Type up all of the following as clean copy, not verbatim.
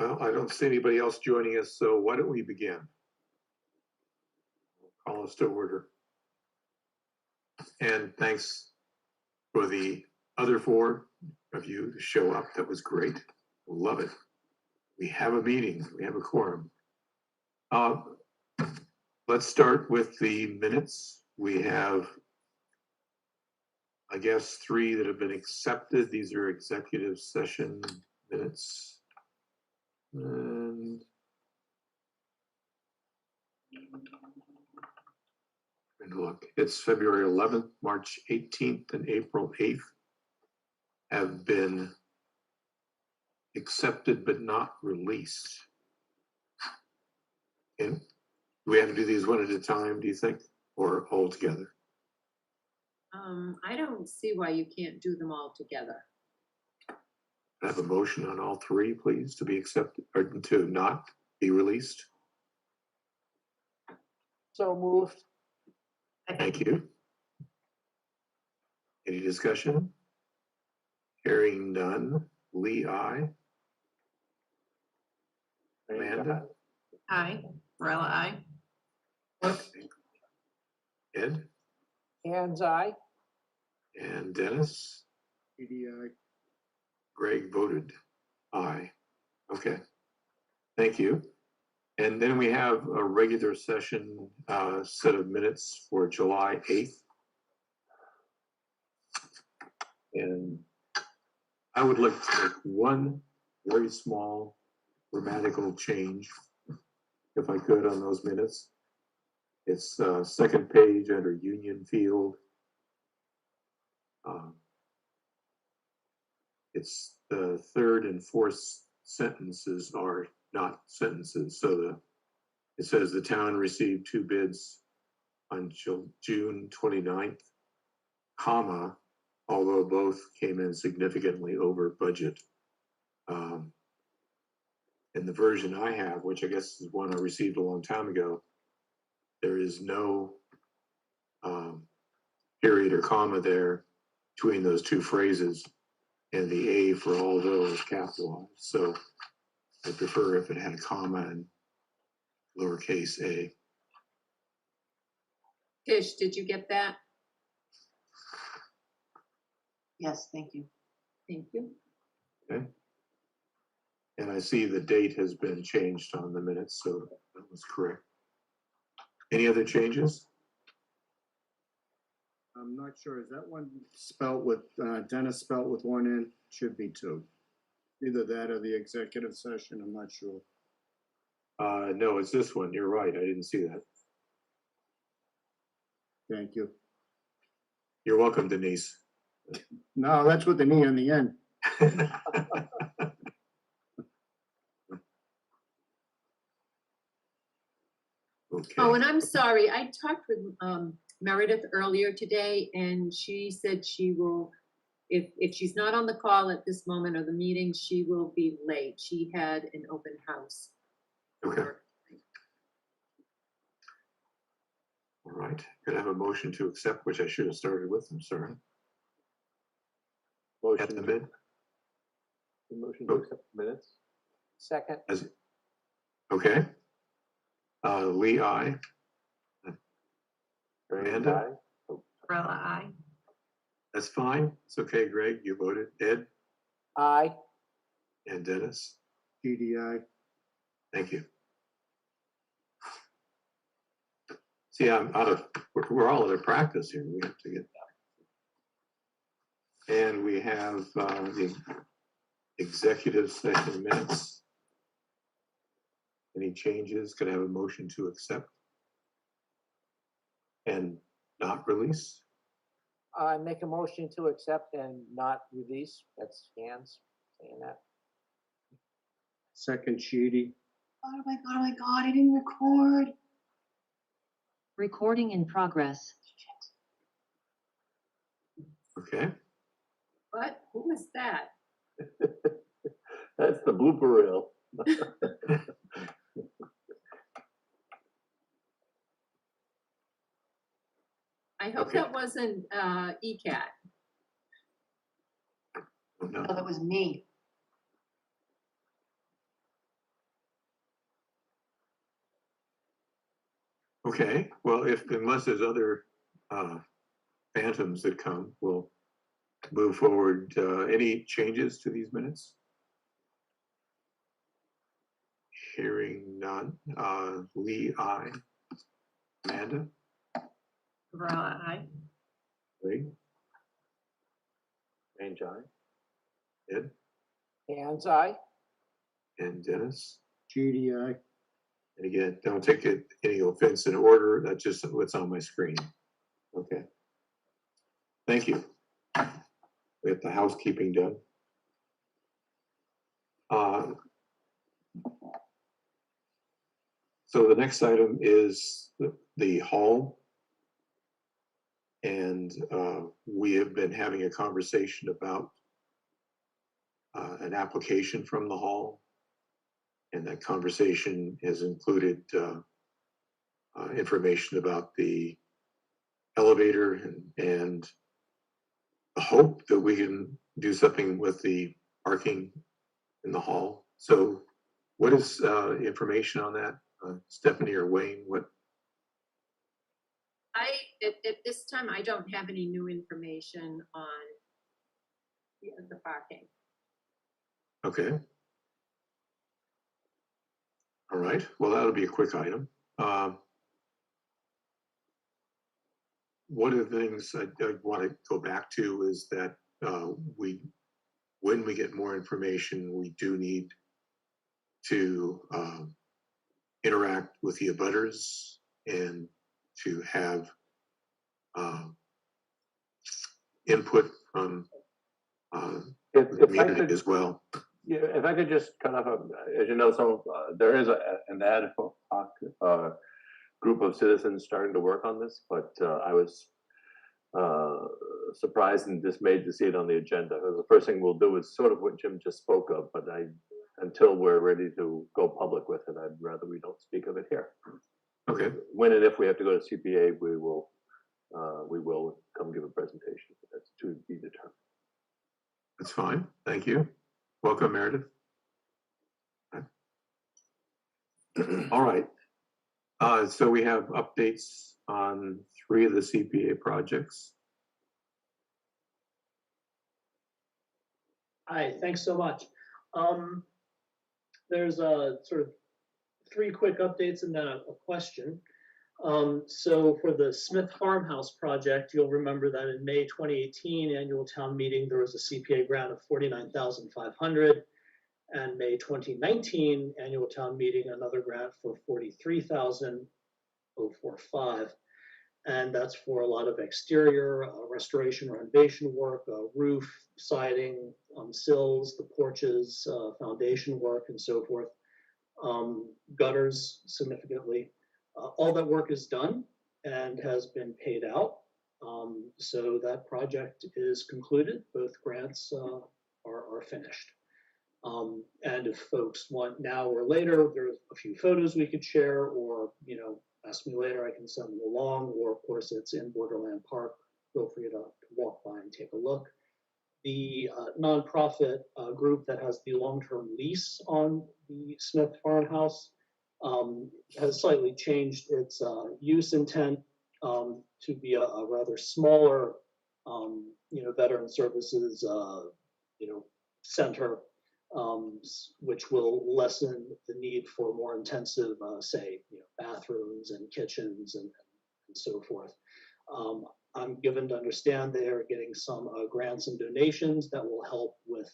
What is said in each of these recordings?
Well, I don't see anybody else joining us, so why don't we begin? Call us to order. And thanks for the other 4 of you to show up. That was great. Love it. We have a meeting. We have a quorum. Let's start with the minutes. We have, I guess, 3 that have been accepted. These are executive session minutes. And look, it's February 11th, March 18th, and April 8th have been accepted but not released. And do we have to do these one at a time, do you think, or all together? I don't see why you can't do them all together. I have a motion on all 3, please, to be accepted or to not be released. So moved. Thank you. Any discussion? Hearing none. Lee, aye. Amanda? Aye. Morella, aye. Ed? Hands aye. And Dennis? EDI. Greg voted aye. Okay. Thank you. And then we have a regular session set of minutes for July 8th. And I would like to make one very small grammatical change, if I could, on those minutes. It's second page under Union Field. It's the 3rd and 4th sentences are not sentences. So it says the town received 2 bids on June 29th, comma, although both came in significantly over budget. In the version I have, which I guess is one I received a long time ago, there is no period or comma there between those 2 phrases, and the A for all those capitalized. So I prefer if it had a comma and lowercase a. Tish, did you get that? Yes, thank you. Thank you. Okay. And I see the date has been changed on the minutes, so that was correct. Any other changes? I'm not sure. Is that one spelt with, Dennis spelt with 1 N? Should be 2. Either that or the executive session. I'm not sure. No, it's this one. You're right. I didn't see that. Thank you. You're welcome, Denise. No, that's with the knee on the end. Okay. Oh, and I'm sorry, I talked with Meredith earlier today, and she said she will, if she's not on the call at this moment of the meeting, she will be late. She had an open house. Okay. All right. Could I have a motion to accept, which I should have started with? I'm sorry. Motion At the to, mid. the motion to accept the minutes. Second. Okay. Lee, aye. Amanda? Aye. Morella, aye. That's fine. It's okay, Greg. You voted. Ed Aye. and Dennis. EDI. Thank you. See, I'm out of, we're all out of practice here. We have to get that. And we have the executive session minutes. Any changes? Could I have a motion to accept and not release? I make a motion to accept and not release. That's hands saying that. Second, Sheedy. Oh my God, I didn't record. Recording in progress. Okay. What? Who was that? That's the blooper reel. I hope Okay. that wasn't ECAT. Oh, no. Oh, that was me. Okay, well, unless there's other phantoms that come, we'll move forward. Any changes to these minutes? Hearing none. Lee, aye. Amanda? Varela, aye. Lee? Range eye. Ed? Hands eye. And Dennis? GDI. And again, don't take any offense in order. That's just what's on my screen. Okay. Thank you. We got the housekeeping done. So the next item is the hall. And we have been having a conversation about an application from the hall. And that conversation has included information about the elevator and the hope that we can do something with the parking in the hall. So what is information on that? Stephanie or Wayne, what? At this time, I don't have any new information on the parking. Okay. All right, well, that'll be a quick item. One of the things I want to go back to is that when we get more information, we do need to interact with the abutters and to have input from the If I community could, as well. yeah, if I could just kind of, as you know, there is an ad hoc group of citizens starting to work on this, but I was surprised and dismayed to see it on the agenda. The first thing we'll do is sort of what Jim just spoke of, but until we're ready to go public with it, I'd rather we don't speak of it here. Okay. When and if we have to go to CPA, we will come give a presentation. That's to be determined. That's fine. Thank you. Welcome, Meredith. All right. So we have updates on 3 of the CPA projects. Hi, thanks so much. There's a sort of 3 quick updates and then a question. So for the Smith Farmhouse project, you'll remember that in May 2018 annual town meeting, there was a CPA grant of $49,500. And May 2019 annual town meeting, another grant for $43,045. And that's for a lot of exterior restoration, renovation work, roof, siding, sills, the porches, foundation work, and so forth. Gutters significantly. All that work is done and has been paid out. So that project is concluded. Both grants are finished. And if folks want now or later, there's a few photos we could share, or ask me later, I can send them along, or of course it's in Borderland Park. Feel free to walk by and take a look. The nonprofit group that has the long-term lease on the Smith Farmhouse has slightly changed its use intent to be a rather smaller, veteran services, center, which will lessen the need for more intensive, bathrooms and kitchens and so forth. I'm given to understand they are getting some grants and donations that will help with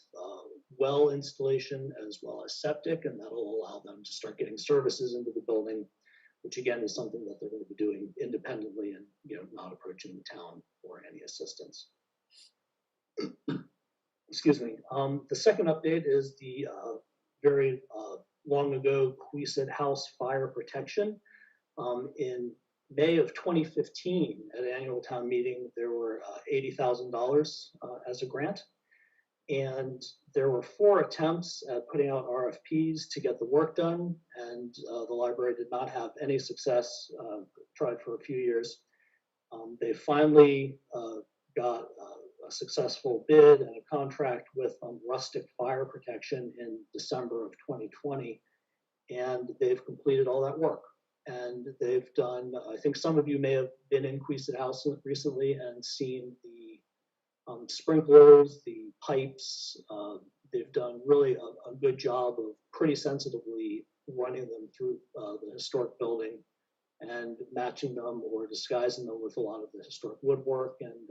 well installation as well as septic, and that'll allow them to start getting services into the building, which again is something that they're going to be doing independently and not approaching the town for any assistance. Excuse me. The second update is the very long ago Queesit House fire protection. In May of 2015, at an annual town meeting, there were $80,000 as a grant. And there were 4 attempts at putting out RFPs to get the work done, and the library did not have any success, tried for a few years. They finally got a successful bid and a contract with Rustic Fire Protection in December of 2020, and they've completed all that work. And they've done, I think some of you may have been in Queeset House recently and seen the sprinklers, the pipes. They've done really a good job of pretty sensitively running them through the historic building and matching them or disguising them with a lot of the historic woodwork and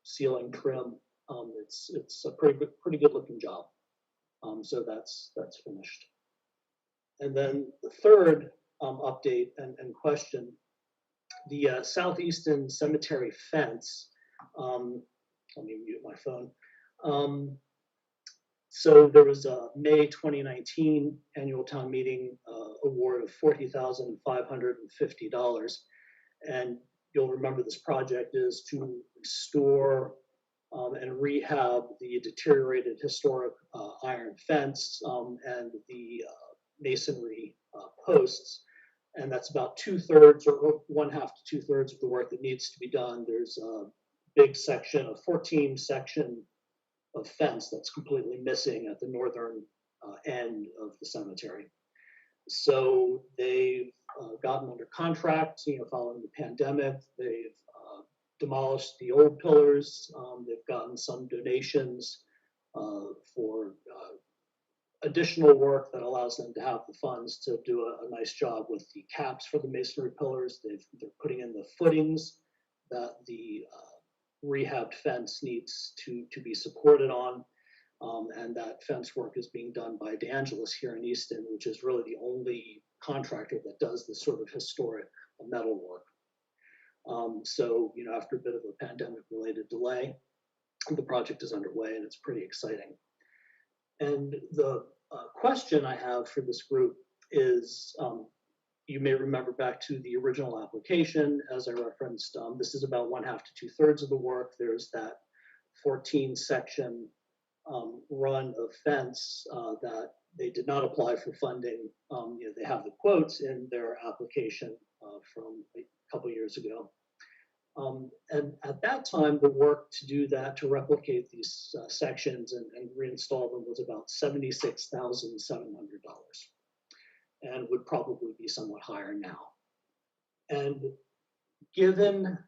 ceiling trim. It's a pretty good looking job. So that's finished. And then the third update and question, the Southeastern cemetery fence. Let me mute my phone. So there was a May 2019 annual town meeting award of $40,550. And you'll remember this project is to restore and rehab the deteriorated historic iron fence and the masonry posts. And that's about 2/3 or 1/2 to 2/3 of the work that needs to be done. There's a big section, a 14 section of fence that's completely missing at the northern end of the cemetery. So they've gotten under contract, following the pandemic. They've demolished the old pillars. They've gotten some donations for additional work that allows them to have the funds to do a nice job with the caps for the masonry pillars. They're putting in the footings that the rehabbed fence needs to be supported on. And that fence work is being done by DeAngelis here in Easton, which is really the only contractor that does this sort of historic metal work. So, after a bit of a pandemic-related delay, the project is underway and it's pretty exciting. And the question I have for this group is, you may remember back to the original application, as I referenced, this is about 1/2 to 2/3 of the work. There's that 14 section run of fence that they did not apply for funding. They have the quotes in their application from a couple years ago. And at that time, the work to do that, to replicate these sections and reinstall them, was about $76,700, and would probably be somewhat higher now. And given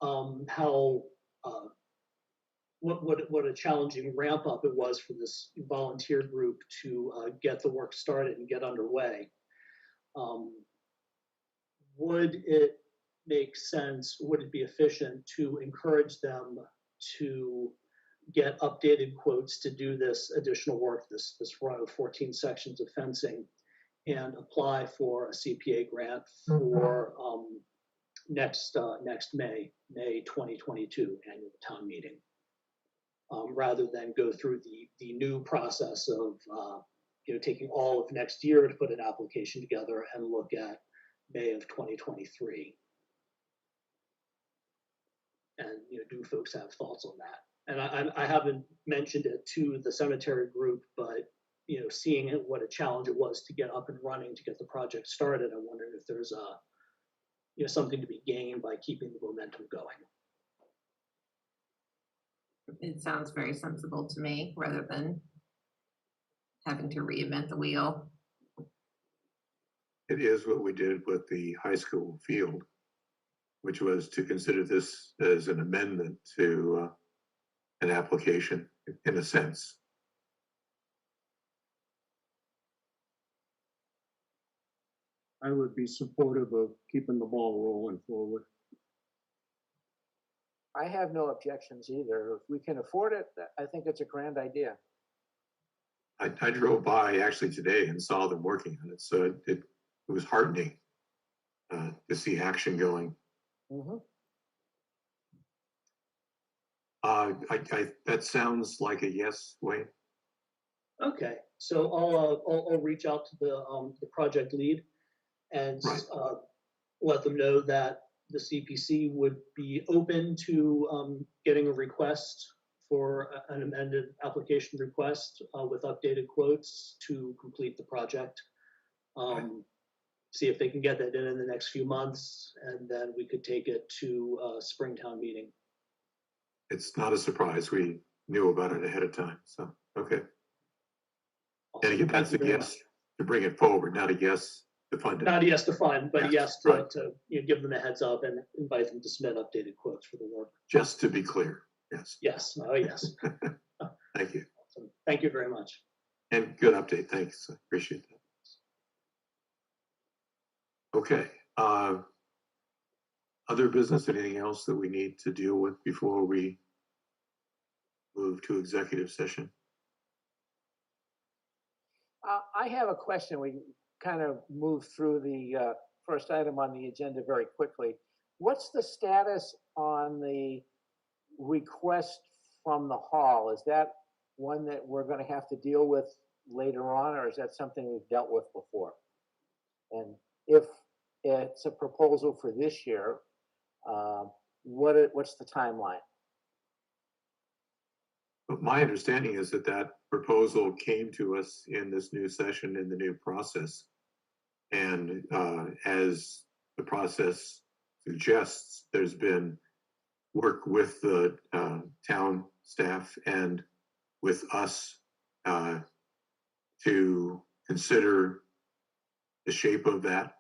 how what a challenging ramp up it was for this volunteer group to get the work started and get underway, would it make sense, would it be efficient to encourage them to get updated quotes to do this additional work, this run of 14 sections of fencing, and apply for a CPA grant for next May 2022 annual town meeting, rather than go through the new process of taking all of next year to put an application together and look at May of 2023. And do folks have thoughts on that? And I haven't mentioned it to the cemetery group, but seeing what a challenge it was to get up and running, to get the project started, I wondered if there's something to be gained by keeping the momentum going. It sounds very sensible to me, rather than having to reinvent the wheel. It is what we did with the high school field, which was to consider this as an amendment to an application, in a sense. I would be supportive of keeping the ball rolling forward. I have no objections either. If we can afford it, I think it's a grand idea. I drove by actually today and saw them working on it, so it was heartening to see action going. Mm-hmm. That sounds like a yes, Wayne. Okay, so I'll reach out to the project lead and Right. let them know that the CPC would be open to getting a request for an amended application request with updated quotes to complete the project. See if they can get that in the next few months, and then we could take it to Springtown meeting. It's not a surprise. We knew about it ahead of time, so, okay. Awesome. And again, that's a Thank you very yes to bring it forward, not a yes to fund it. Not a yes to fund, but a yes to, right. give them a heads up and invite them to submit updated quotes for the work. Just to be clear, yes. Yes, oh, yes. Thank you. So, thank you very much. And good update, thanks, I appreciate that. Okay, other business, anything else that we need to deal with before we move to executive session? I have a question. We kind of moved through the first item on the agenda very quickly. What's the status on the request from the hall? Is that one that we're going to have to deal with later on, or is that something we've dealt with before? And if it's a proposal for this year, what's the timeline? But my understanding is that that proposal came to us in this new session, in the new process. And as the process suggests, there's been work with the town staff and with us to consider the shape of that.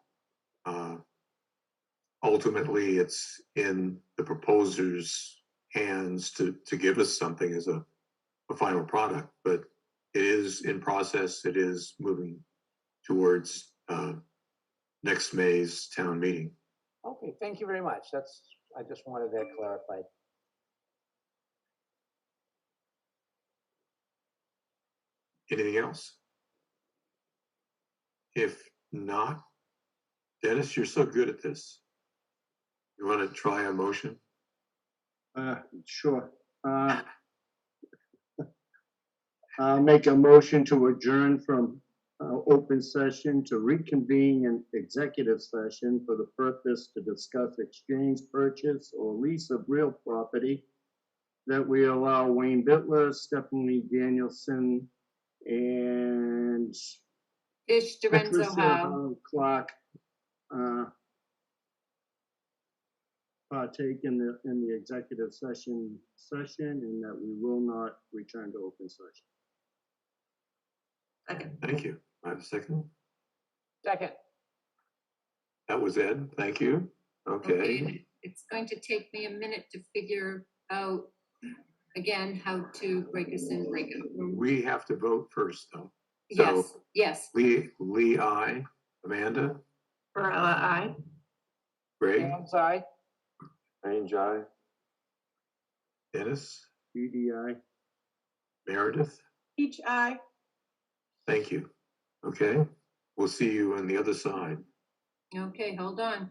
Ultimately, it's in the proposer's hands to give us something as a final product, but it is in process. It is moving towards next May's town meeting. Okay, thank you very much. I just wanted that clarified. Anything else? If not, Dennis, you're so good at this. You want to try a motion? Sure. I'll make a motion to adjourn from open session to reconvene in executive session for the purpose to discuss exchange, purchase, or lease of real property, that we allow Wayne Bittler, Stephanie Danielson, and Ish Dorenzo Patricia Howe. Clark partake in the executive session, and that we will not return to open session. Second. Thank you. I have a second. Second. That was Ed. Thank you. Okay. It's going to take me a minute to figure out, again, how to break us in, break out. We have to vote first, though. So Yes. Lee, aye. Amanda, Barella, aye. Greg, Dan's aye. Range eye. Dennis, BDI. Meredith. Each eye. Thank you. Okay. We'll see you on the other side. Okay, hold on.